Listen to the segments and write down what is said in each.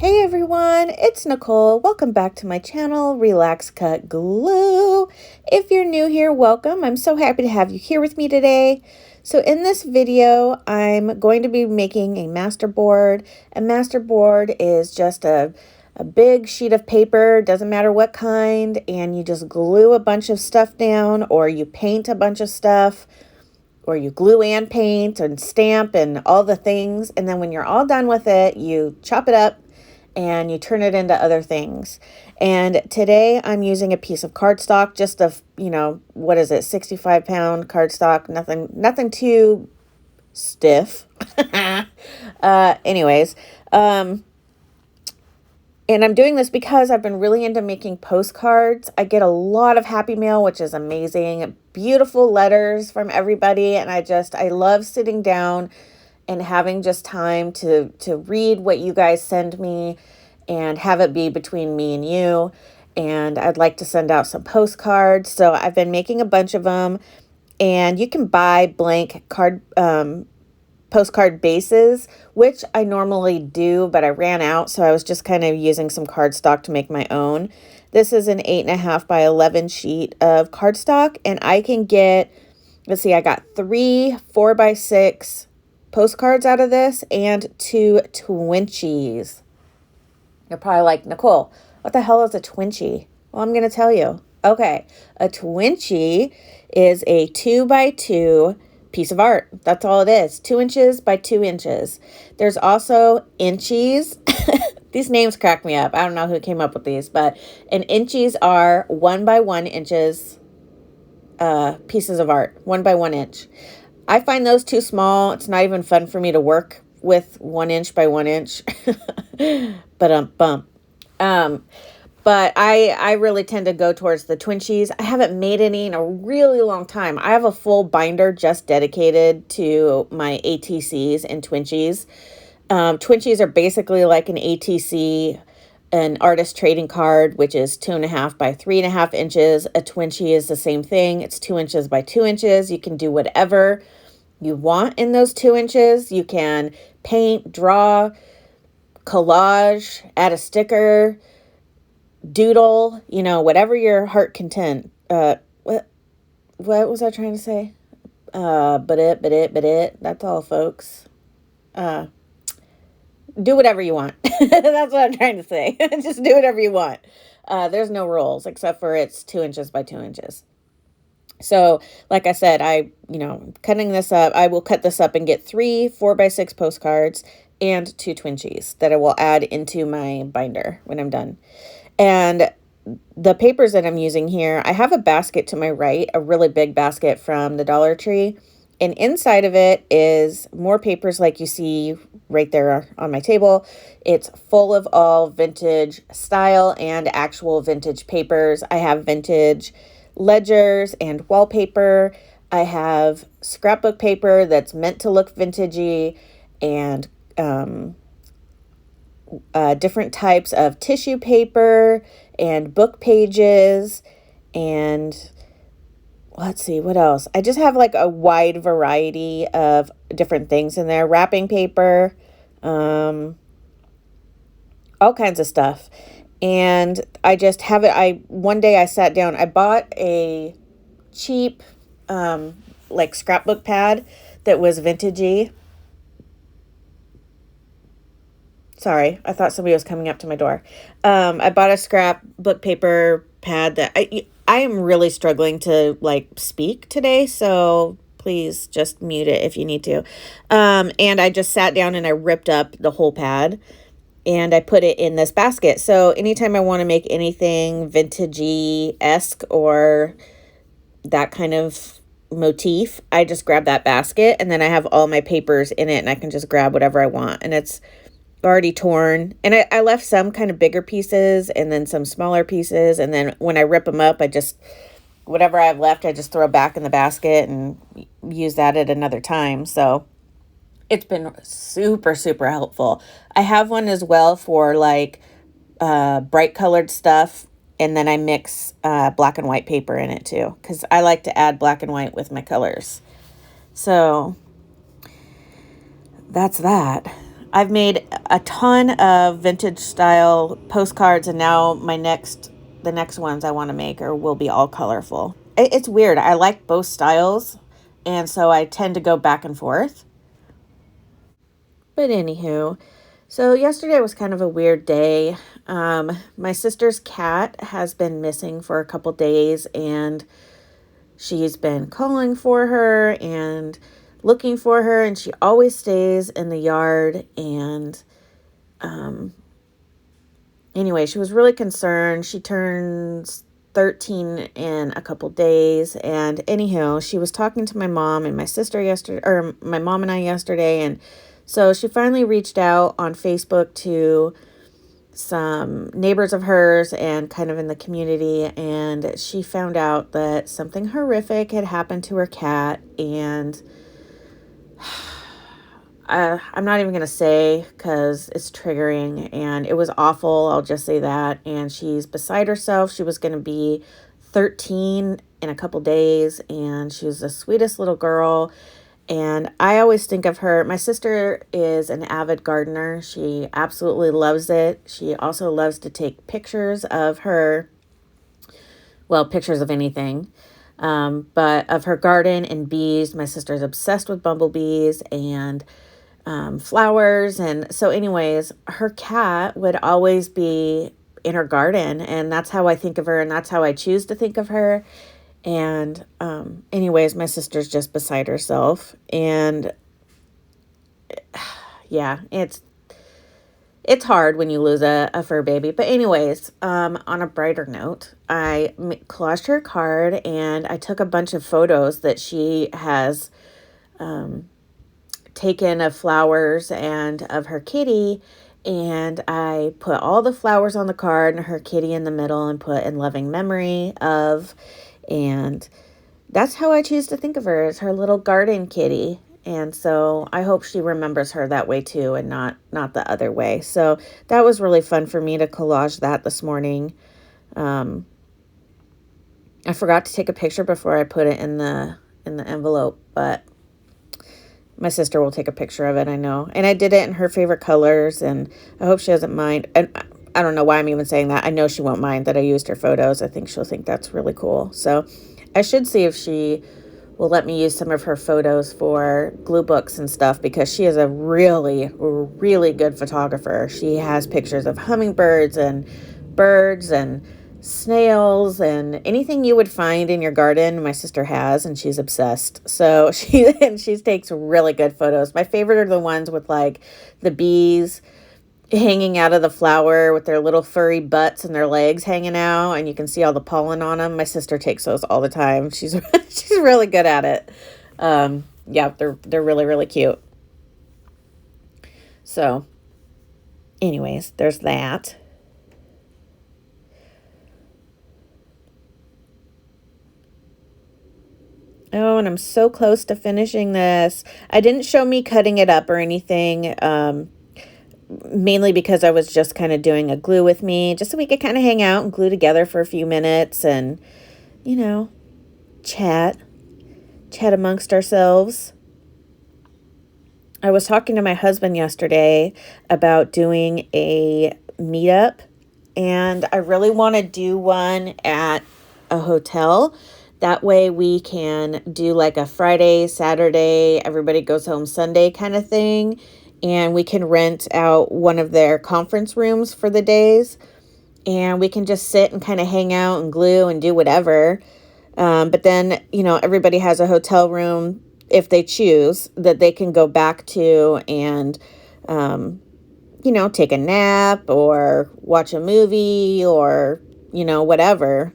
Hey everyone, it's Nicole. Welcome back to my channel, RelaxCutGlue. If you're new here, welcome. I'm so happy to have you here with me today. So in this video, I'm going to be making a masterboard. A masterboard is just a big sheet of paper, doesn't matter what kind, and you just glue a bunch of stuff down, or you paint a bunch of stuff, or you glue and paint and stamp and all the things. And then when you're all done with it, you chop it up and you turn it into other things. And today I'm using a piece of cardstock, just a, what is it, 65-pound cardstock, nothing too stiff. Anyways, and I'm doing this because I've been really into making postcards. I get a lot of happy mail, which is amazing. Beautiful letters from everybody. And I love sitting down and having just time to read what you guys send me and have it be between me and you. And I'd like to send out some postcards. So I've been making a bunch of them, and you can buy blank postcard bases, which I normally do, but I ran out. So I was just kind of using some cardstock to make my own. This is an 8.5 by 11 sheet of cardstock, and I can get, let's see, I got 3 4x6 postcards out of this and 2 twinchies. You're probably like, Nicole, what the hell is a twinchie? Well, I'm going to tell you. Okay, a twinchie is a 2x2 piece of art. That's all it is. 2 inches by 2 inches. There's also inchies. These names crack me up. I don't know who came up with these, but inchies are 1 by 1 inches pieces of art, 1 by 1 inch. I find those too small. It's not even fun for me to work with 1 inch by 1 inch. But I really tend to go towards the twinchies. I haven't made any in a really long time. I have a full binder just dedicated to my ATCs and twinchies. Twinchies are basically like an ATC, an artist trading card, which is 2.5 by 3.5 inches. A twinchie is the same thing. It's 2 inches by 2 inches. You can do whatever you want in those 2 inches. You can paint, draw, collage, add a sticker, doodle, whatever your heart content. What was I trying to say? But it. That's all, folks. Do whatever you want. That's what I'm trying to say. Just do whatever you want. There's no rules except for it's 2 inches by 2 inches. So, like I said, cutting this up, I will cut this up and get 3 4x6 postcards and 2 twinchies that I will add into my binder when I'm done. And the papers that I'm using here, I have a basket to my right, a really big basket from the Dollar Tree. And inside of it is more papers like you see right there on my table. It's full of all vintage style and actual vintage papers. I have vintage ledgers and wallpaper. I have scrapbook paper that's meant to look vintagey, and different types of tissue paper and book pages, and let's see, what else? I just have like a wide variety of different things in there. Wrapping paper, all kinds of stuff. And I just have it. One day I sat down, I bought a cheap, like scrapbook pad that was vintagey. Sorry, I thought somebody was coming up to my door. I bought a scrapbook paper pad that I am really struggling to speak today, so please just mute it if you need to. And I just sat down and I ripped up the whole pad and I put it in this basket. So anytime I want to make anything vintagey-esque or that kind of motif, I just grab that basket, and then I have all my papers in it, and I can just grab whatever I want. And it's already torn, and I left some kind of bigger pieces and then some smaller pieces, and then when I rip them up, whatever I have left, I just throw back in the basket and use that at another time. So it's been super, super helpful. I have one as well for bright colored stuff, and then I mix black and white paper in it too, because I like to add black and white with my colors. So that's that. I've made a ton of vintage style postcards, and now the next ones I want to make will be all colorful. It's weird. I like both styles, and so I tend to go back and forth. But anywho, so yesterday was kind of a weird day. My sister's cat has been missing for a couple days, and she's been calling for her and looking for her, and she always stays in the yard. And anyway, she was really concerned. She turns 13 in a couple days, and anyhow, she was talking to my mom and my sister yesterday, or my mom and I yesterday, and so she finally reached out on Facebook to some neighbors of hers and kind of in the community, and she found out that something horrific had happened to her cat. And I'm not even going to say because it's triggering, and it was awful. I'll just say that. And she's beside herself. She was going to be 13 in a couple days, and she was the sweetest little girl. And I always think of her. My sister is an avid gardener. She absolutely loves it. She also loves to take pictures of her, well, pictures of anything, but of her garden and bees. My sister's obsessed with bumblebees and flowers. And so anyways, her cat would always be in her garden, and that's how I think of her, and that's how I choose to think of her. And anyways, my sister's just beside herself. And yeah, it's hard when you lose a fur baby. But anyways, on a brighter note, I collaged her card, and I took a bunch of photos that she has taken of flowers and of her kitty, and I put all the flowers on the card and her kitty in the middle and put in loving memory of. And that's how I choose to think of her, as her little garden kitty. And so I hope she remembers her that way too, and not the other way. So that was really fun for me to collage that this morning. I forgot to take a picture before I put it in the envelope, but my sister will take a picture of it, I know. And I did it in her favorite colors, and I hope she doesn't mind. And I don't know why I'm even saying that. I know she won't mind that I used her photos. I think she'll think that's really cool. So I should see if she will let me use some of her photos for glue books and stuff, because she is a really, really good photographer. She has pictures of hummingbirds and birds and snails and anything you would find in your garden. My sister has, and she's obsessed. So she takes really good photos. My favorite are the ones with like the bees hanging out of the flower with their little furry butts and their legs hanging out, and you can see all the pollen on them. My sister takes those all the time. She's really good at it. Yeah, they're really, really cute. So anyways, there's that. Oh, and I'm so close to finishing this. I didn't show me cutting it up or anything, mainly because I was just kind of doing a glue with me, just so we could kind of hang out and glue together for a few minutes and, chat amongst ourselves. I was talking to my husband yesterday about doing a meetup, and I really want to do one at a hotel. That way we can do like a Friday, Saturday, everybody goes home Sunday kind of thing. And we can rent out one of their conference rooms for the days. And we can just sit and kind of hang out and glue and do whatever. But then, everybody has a hotel room, if they choose, that they can go back to and, take a nap or watch a movie or, whatever.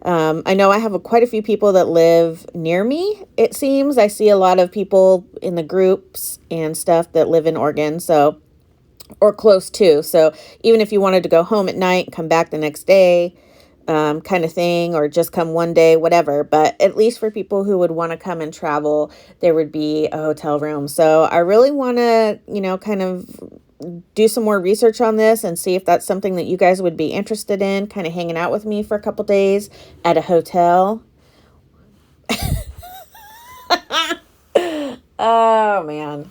I know I have quite a few people that live near me, it seems. I see a lot of people in the groups and stuff that live in Oregon, or close to. So even if you wanted to go home at night and come back the next day, kind of thing, or just come one day, whatever. But at least for people who would want to come and travel, there would be a hotel room. So I really want to, kind of do some more research on this and see if that's something that you guys would be interested in, kind of hanging out with me for a couple days at a hotel. Oh, man.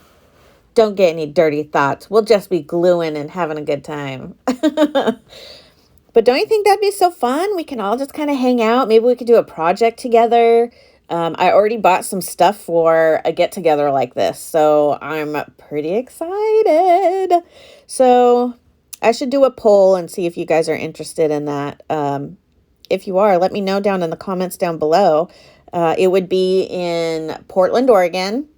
don't get any dirty thoughts. We'll just be gluing and having a good time. But don't you think that'd be so fun? We can all just kind of hang out. Maybe we could do a project together. I already bought some stuff for a get-together like this, so I'm pretty excited. So I should do a poll and see if you guys are interested in that. If you are, let me know down in the comments down below. It would be in Portland, Oregon.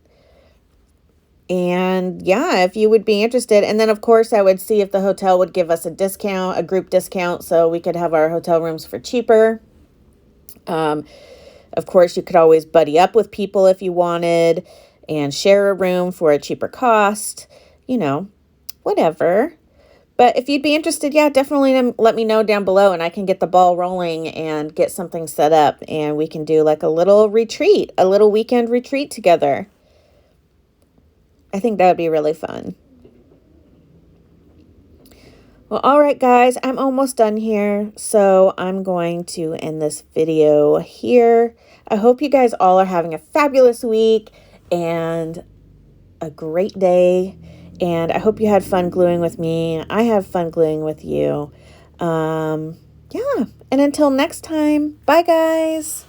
And yeah, if you would be interested. And then, of course, I would see if the hotel would give us a discount, a group discount, so we could have our hotel rooms for cheaper. Of course, you could always buddy up with people if you wanted and share a room for a cheaper cost, you know, whatever. But if you'd be interested, yeah, definitely let me know down below and I can get the ball rolling and get something set up and we can do like a little retreat, a little weekend retreat together. I think that would be really fun. Well, all right, guys, I'm almost done here, so I'm going to end this video here. I hope you guys all are having a fabulous week and a great day, and I hope you had fun gluing with me. I have fun gluing with you. Yeah, and until next time, bye, guys.